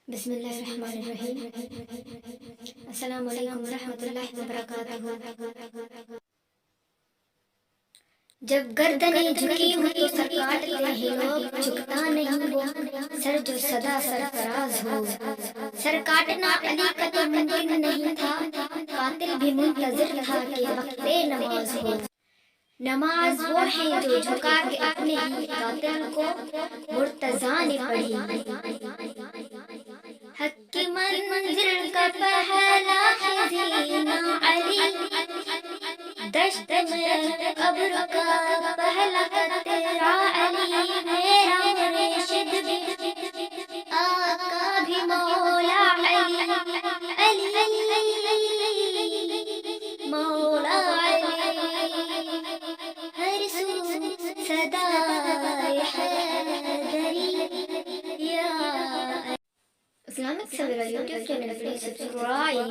بسم اللہ الرحمن الرحیم۔ السلام علیکم ورحمۃ اللہ وبرکاتہ۔ جب گردنیں جھکی ہوں تو سر کاٹتے ہیں لوگ، جھکتا نہیں وہ سر جو سدا سرفراز ہو۔ سر کاٹنا علی کا تو ممکن نہیں تھا، قاتل بھی منتظر تھا کہ وقت نماز ہو۔ نماز وہ ہے جو جھکا کے اپنے ہی قاتل کو مرتضیٰ نے پڑھی۔ حق کی منزل کا پہلا خزینہ علی، دشت میں قبر کا پہلا قطرہ علی، میرا مرشد بھی آقا بھی مولا علی، علی مولا علی، ہر سو صدائے حیدری یا Islamic Savira YouTube channel, please subscribe.